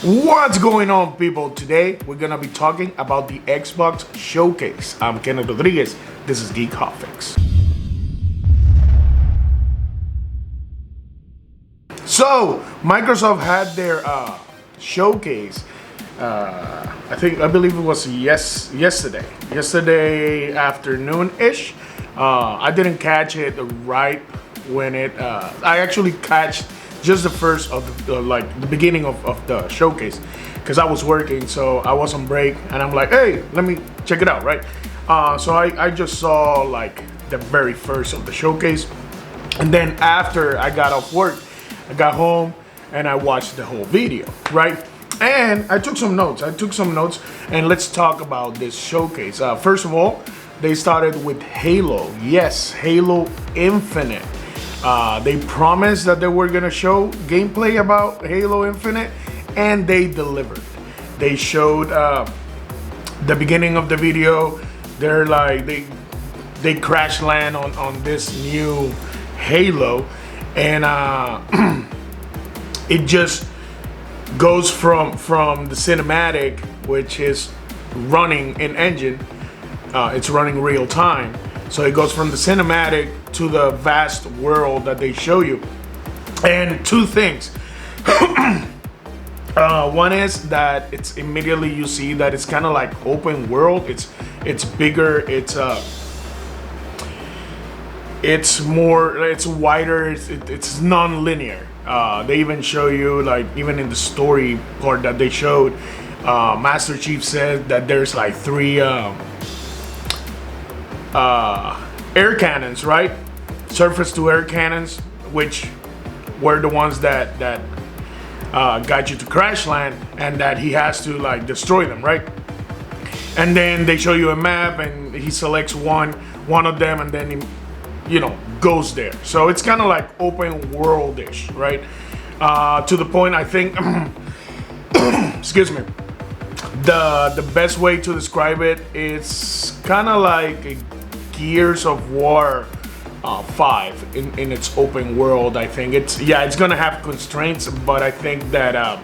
What's going on, people? Today we're gonna be talking about the Xbox Showcase. I'm Kenneth Rodriguez. This is Geek Hotfix. So Microsoft had their showcase. I believe it was yesterday afternoon-ish. I didn't catch it right when it. I actually catched just the first of the beginning of the showcase, because I was working, so I was on break, and I'm like, hey, let me check it out, right? So I just saw like the very first of the showcase, and then after I got off work, I got home and I watched the whole video, right? And I took some notes. And let's talk about this showcase. First of all, they started with Halo. Yes, Halo Infinite. They promised that they were gonna show gameplay about Halo Infinite, and they delivered. They showed the beginning of the video. They're like they crash land on this new Halo, and it just goes from the cinematic, which is running in engine. It's running real time. So it goes from the cinematic to the vast world that they show you. And two things. One is that it's immediately you see that it's kind of like open world. It's bigger. It's wider. It's non-linear. They even show you, like, even in the story part that they showed, Master Chief said that there's like three air cannons, right? Surface to air cannons, which were the ones that got you to crash land, and that he has to like destroy them, right? And then they show you a map, and he selects one of them, and then he, goes there. So it's kind of like open world-ish, right? To the point, I think, excuse me, the best way to describe it is kind of like a Gears of War 5 in its open world. I think it's gonna have constraints, but I think that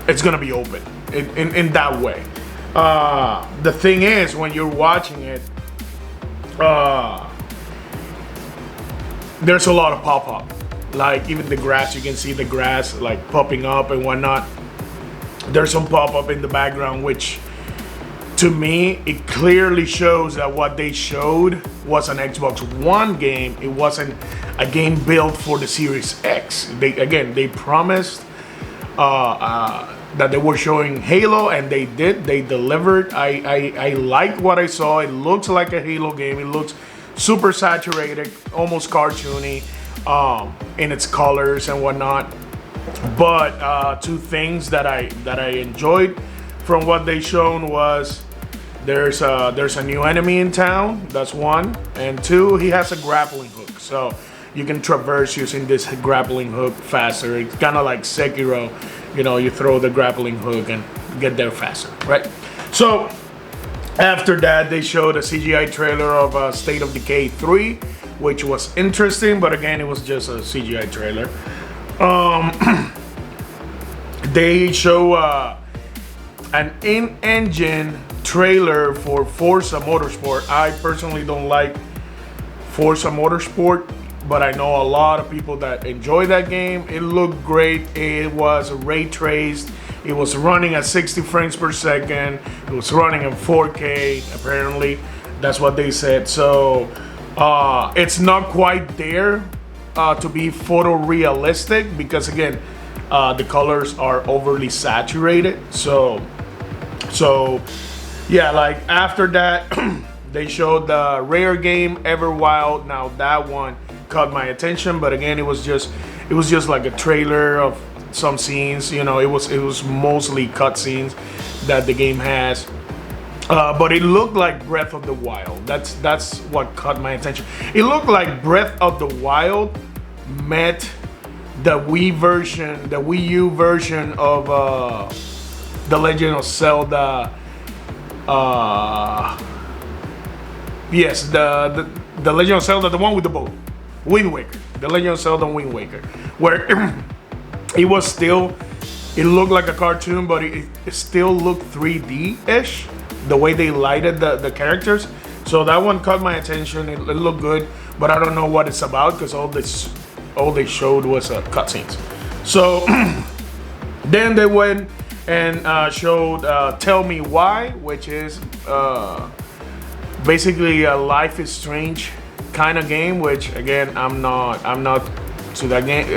it's gonna be open in that way. The thing is, when you're watching it, there's a lot of pop-up. Like even the grass, you can see the grass like popping up and whatnot. There's some pop-up in the background, which to me, it clearly shows that what they showed was an Xbox One game. It wasn't a game built for the Series X. They promised that they were showing Halo, and they did. They delivered. I like what I saw. It looks like a Halo game. It looks super saturated, almost cartoony in its colors and whatnot. But two things that I enjoyed from what they shown was there's a new enemy in town. That's one, and two, he has a grappling hook, so you can traverse using this grappling hook faster. It's kind of like Sekiro, you throw the grappling hook and get there faster, right? So after that, they showed a CGI trailer of State of Decay 3, which was interesting, but again, it was just a CGI trailer. They show an in-engine trailer for Forza Motorsport. I personally don't like Forza Motorsport, but I know a lot of people that enjoy that game. It looked great. It was ray traced. It was running at 60 frames per second. It was running in 4K, apparently. That's what they said. So it's not quite there to be photorealistic, because again, the colors are overly saturated. So yeah, like after that, they showed the rare game Everwild. Now that one caught my attention, but again, it was just like a trailer of some scenes. It was mostly cutscenes that the game has. But it looked like Breath of the Wild. That's what caught my attention. It looked like Breath of the Wild met the Wii U version of The Legend of Zelda. Yes, the Legend of Zelda, the one with the boat, Wind Waker. The Legend of Zelda Wind Waker, where it was still, it looked like a cartoon, but it still looked 3D-ish, the way they lighted the characters. So that one caught my attention. It looked good, but I don't know what it's about because all they showed was cutscenes. So then they went and showed Tell Me Why, which is basically a Life is Strange kind of game, which again I'm not to that game.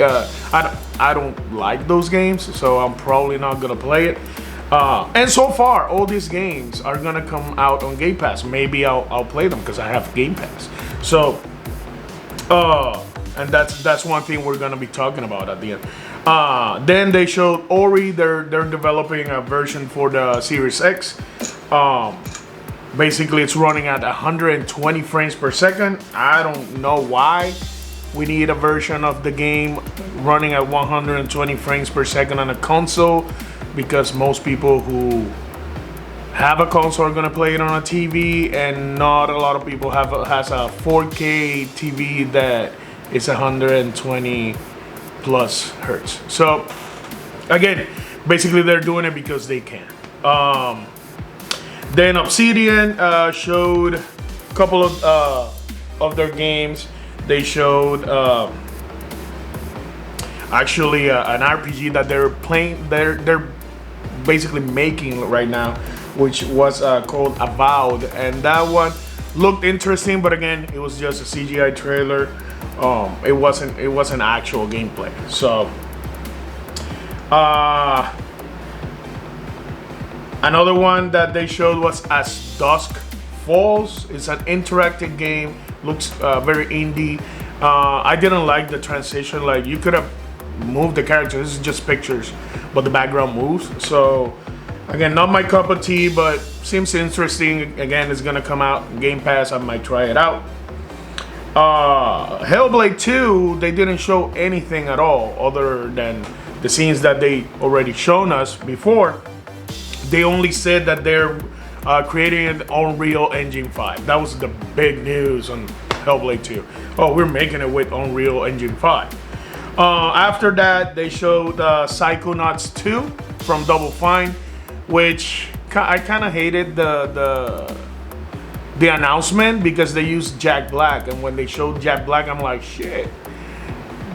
I don't like those games, so I'm probably not gonna play it. And so far, all these games are gonna come out on Game Pass. Maybe I'll play them because I have Game Pass. So, and that's one thing we're gonna be talking about at the end. Then they showed Ori. They're developing a version for the Series X. Basically, it's running at 120 frames per second. I don't know why we need a version of the game running at 120 frames per second on a console, because most people who have a console are gonna play it on a TV, and not a lot of people has a 4K TV that is 120 plus hertz. So again, basically they're doing it because they can. Then Obsidian showed a couple of their games. They showed actually an RPG that they're playing. They're basically making right now, which was called Avowed, and that one looked interesting. But again, it was just a CGI trailer. It wasn't actual gameplay. So another one that they showed was As Dusk Falls. It's an interactive game. Looks very indie. I didn't like the transition. Like, you could have moved the character. This is just pictures, but the background moves. So again, not my cup of tea, but seems interesting. Again, it's gonna come out in Game Pass. I might try it out. Hellblade 2, they didn't show anything at all other than the scenes that they already shown us before. They only said that they're creating an Unreal Engine 5. That was the big news on Hellblade 2. Oh, we're making it with Unreal Engine 5. After that, they showed Psychonauts 2 from Double Fine, which I kind of hated the announcement because they used Jack Black, and when they showed Jack Black, I'm like, shit.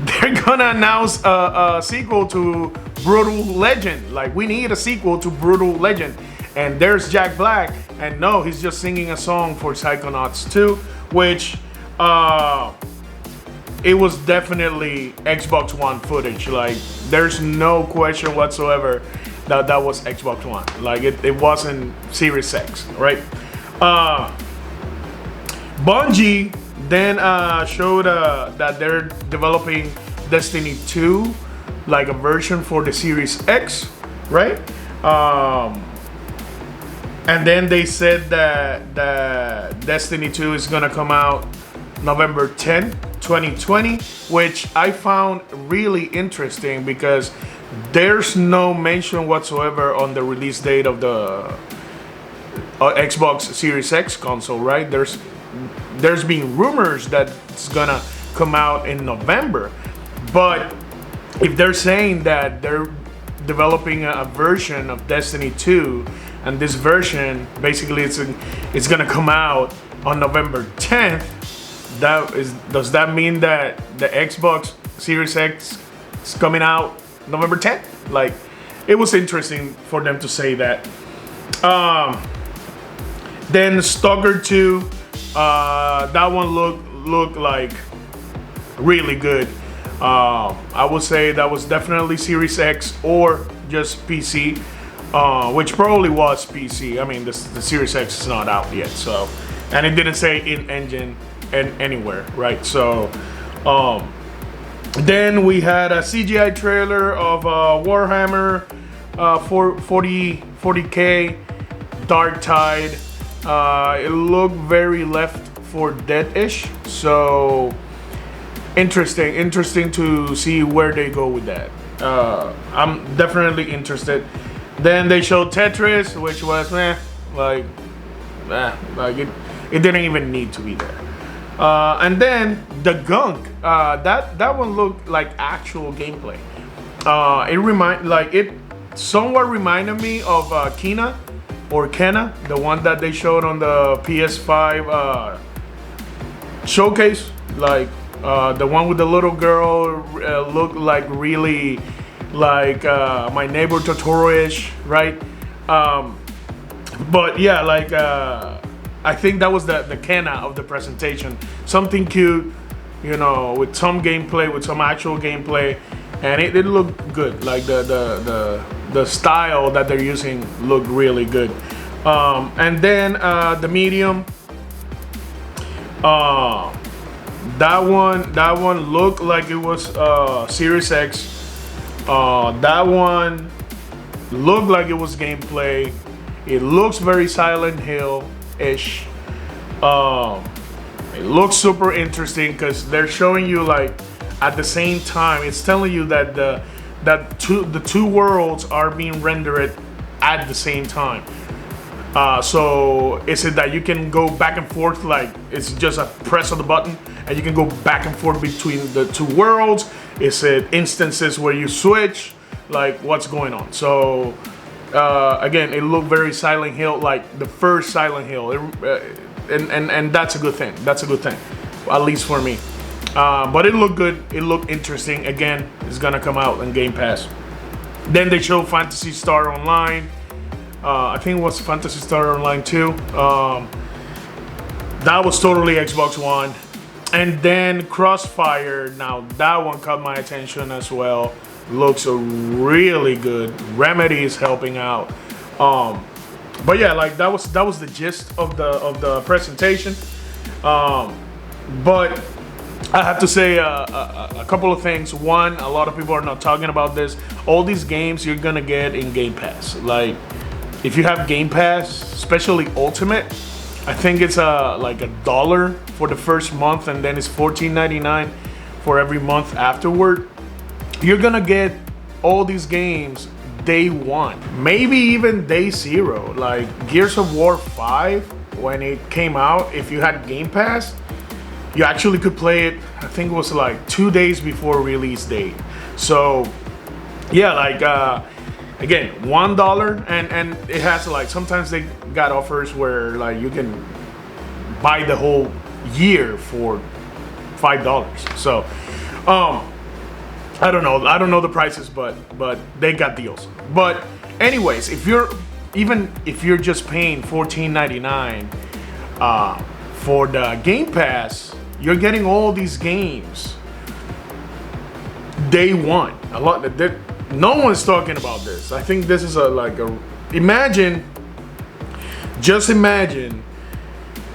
They're gonna announce a sequel to Brutal Legend. Like, we need a sequel to Brutal Legend. And there's Jack Black, and no, he's just singing a song for Psychonauts 2, which it was definitely Xbox One footage. Like, there's no question whatsoever that was Xbox One. Like, it wasn't Series X, right? Bungie then showed that they're developing Destiny 2, like a version for the Series X, right? And then they said that Destiny 2 is gonna come out November 10th, 2020, which I found really interesting because there's no mention whatsoever on the release date of the Xbox Series X console, right? There's been rumors that it's gonna come out in November, but if they're saying that they're developing a version of Destiny 2, and this version basically it's gonna come out on November 10th, does that mean that the Xbox Series X is coming out November 10th? Like, it was interesting for them to say that. Then Stalker 2, that one looked like really good. I would say that was definitely Series X or just PC, which probably was PC. I mean, the Series X is not out yet, so, and it didn't say in engine and anywhere, right? So then we had a CGI trailer of Warhammer 40K Dark Tide. It looked very Left 4 Dead-ish, so interesting to see where they go with that. I'm definitely interested. Then they showed Tetris, which was like it didn't even need to be there. And then the Gunk, that one looked like actual gameplay. It somewhat reminded me of Kena or Kenna, the one that they showed on the PS5 showcase. Like the one with the little girl looked like really like My Neighbor Totoro-ish, right? But yeah, like I think that was the Kenna of the presentation. Something cute, you know, with some gameplay, with some actual gameplay, and it looked good. Like the style that they're using looked really good. And then the medium, that one looked like it was Series X. That one looked like it was gameplay. It looks very Silent Hill-ish. It looks super interesting because they're showing you, like, at the same time, it's telling you that the two worlds are being rendered at the same time. So is it that you can go back and forth, like it's just a press of the button and you can go back and forth between the two worlds? Is it instances where you switch? Like, what's going on? So again, it looked very Silent Hill, like the first Silent Hill, and that's a good thing. That's a good thing, at least for me. But it looked good. It looked interesting. Again, it's gonna come out on Game Pass. Then they showed Phantasy Star Online. I think it was Phantasy Star Online 2. That was totally Xbox One. And then Crossfire. Now that one caught my attention as well. Looks really good. Remedy is helping out. But yeah, like that was the gist of the presentation. But I have to say a couple of things. One, a lot of people are not talking about this. All these games you're gonna get in Game Pass. Like, if you have Game Pass, especially Ultimate, I think it's like $1 for the first month, and then it's $14.99 for every month afterward. You're gonna get all these games day one, maybe even day zero. Like Gears of War 5, when it came out, if you had Game Pass, you actually could play it, I think it was like 2 days before release date. So yeah, like again, $1, and it has, like, sometimes they got offers where like you can buy the whole year for $5. So I don't know the prices, but they got deals. But anyways, if you're just paying $14.99 for the Game Pass, you're getting all these games day one. No one's talking about this. I think this is just imagine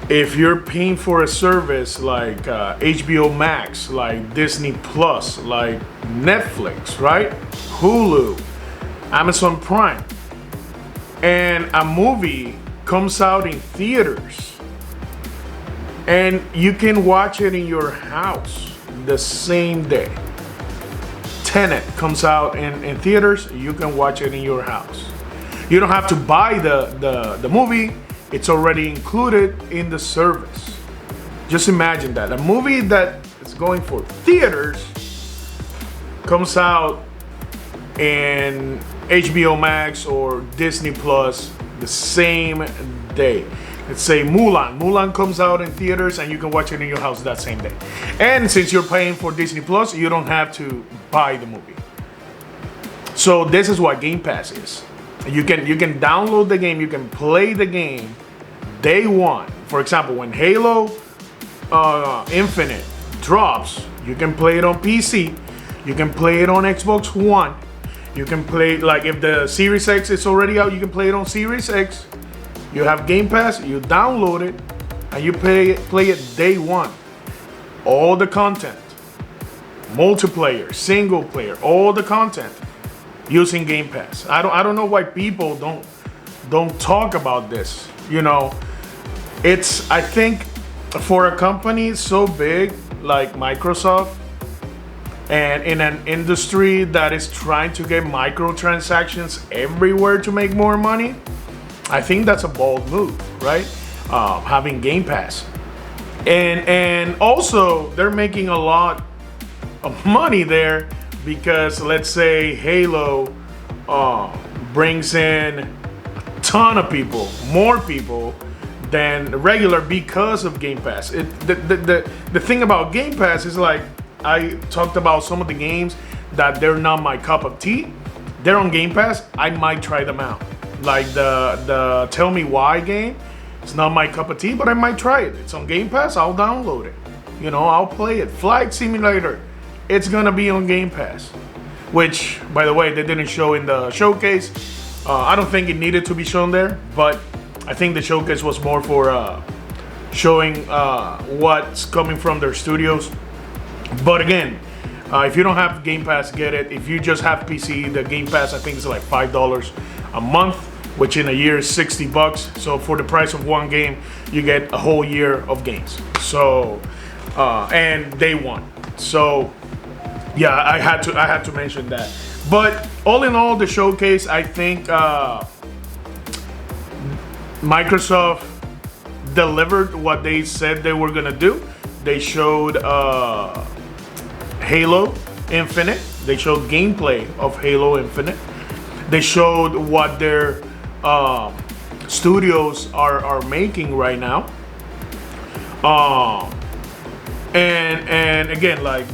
if you're paying for a service like HBO Max, like Disney Plus, like Netflix, right? Hulu, Amazon Prime, and a movie comes out in theaters and you can watch it in your house the same day. Tenet comes out in theaters, you can watch it in your house. You don't have to buy the movie. It's already included in the service. Just imagine that. A movie that is going for theaters comes out in HBO Max or Disney Plus the same day. Let's say Mulan. Mulan comes out in theaters and you can watch it in your house that same day. And since you're paying for Disney Plus, you don't have to buy the movie. So this is what Game Pass is. You can download the game, you can play the game day one. For example, when Halo Infinite drops, you can play it on PC, you can play it on Xbox One, you can play, like, if the Series X is already out, you can play it on Series X. You have Game Pass, you download it, and you play it day one. All the content, multiplayer, single player, all the content using Game Pass. I don't know why people don't talk about this. You know, it's, I think, for a company so big like Microsoft, and in an industry that is trying to get microtransactions everywhere to make more money, I think that's a bold move, right? Having Game Pass. And also, they're making a lot of money there because let's say Halo brings in a ton of people, more people than regular because of Game Pass. The thing about Game Pass is, like I talked about, some of the games that they're not my cup of tea. They're on Game Pass. I might try them out. Like the Tell Me Why game. It's not my cup of tea, but I might try it. It's on Game Pass. I'll download it. You know, I'll play it. Flight Simulator. It's gonna be on Game Pass. Which, by the way, they didn't show in the showcase. I don't think it needed to be shown there, but I think the showcase was more for showing what's coming from their studios. But again, if you don't have Game Pass, get it. If you just have PC, the Game Pass I think is like $5 a month, which in a year is $60. So for the price of one game, you get a whole year of games. So and day one. So yeah, I had to mention that. But all in all, the showcase, I think Microsoft delivered what they said they were gonna do. They showed Halo Infinite. They showed gameplay of Halo Infinite. They showed what their studios are making right now. And again, like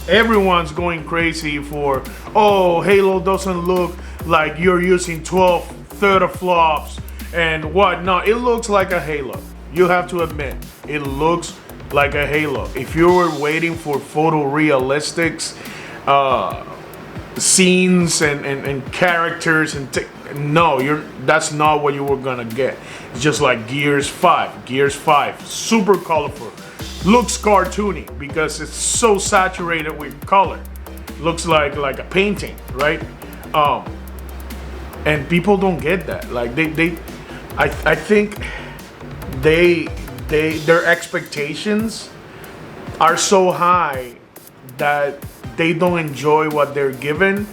everyone's going crazy for, oh, Halo doesn't look like you're using 12 teraflops and whatnot. It looks like a Halo. You have to admit, it looks like a Halo. If you were waiting for photorealistics scenes and characters no, that's not what you were gonna get. It's just like Gears 5, super colorful, looks cartoony because it's so saturated with color. Looks like a painting, right? And people don't get that. Like I think their expectations are so high that they don't enjoy what they're given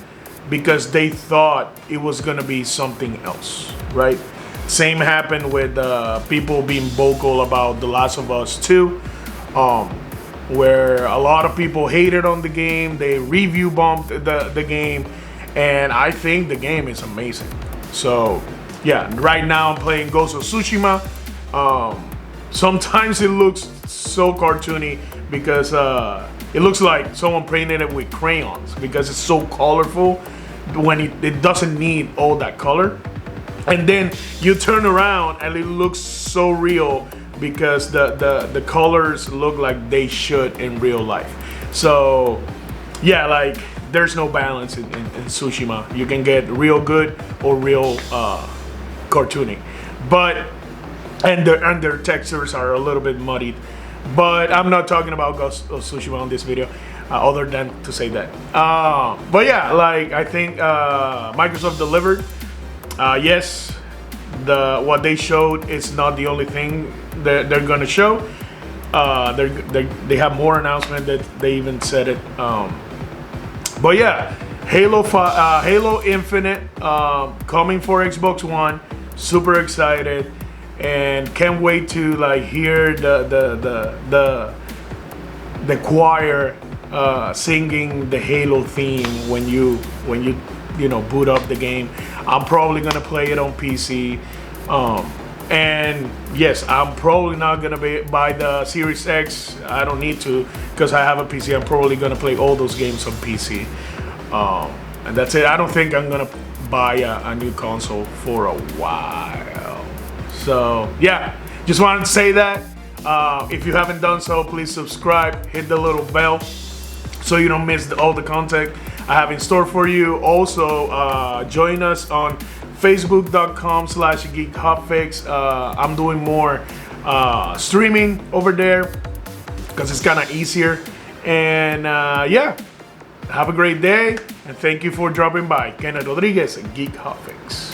because they thought it was gonna be something else, right? Same happened with people being vocal about The Last of Us 2, where a lot of people hated on the game. They review bombed the game, and I think the game is amazing. So yeah, right now I'm playing Ghost of Tsushima. Sometimes it looks so cartoony because it looks like someone painted it with crayons because it's so colorful when it doesn't need all that color. And then you turn around and it looks so real because the colors look like they should in real life. So yeah, like there's no balance in Tsushima. You can get real good or real cartoony. But and their textures are a little bit muddied. But I'm not talking about Ghost of Tsushima on this video, other than to say that. But yeah, like I think Microsoft delivered. Yes, what they showed is not the only thing that they're gonna show. They have more announcements that they even said it. But yeah, Halo Infinite coming for Xbox One. Super excited. And can't wait to like hear the choir singing the Halo theme when you boot up the game. I'm probably gonna play it on PC, and yes, I'm probably not gonna buy the Series X. I don't need to because I have a PC. I'm probably gonna play all those games on PC, and that's it. I don't think I'm gonna buy a new console for a while. So yeah, just wanted to say that. If you haven't done so, please subscribe, hit the little bell so you don't miss all the content I have in store for you. Also, join us on facebook.com/geekhotfix. I'm doing more streaming over there because it's kind of easier. And yeah, have a great day, and thank you for dropping by. Kenneth Rodriguez, Geek Hotfix.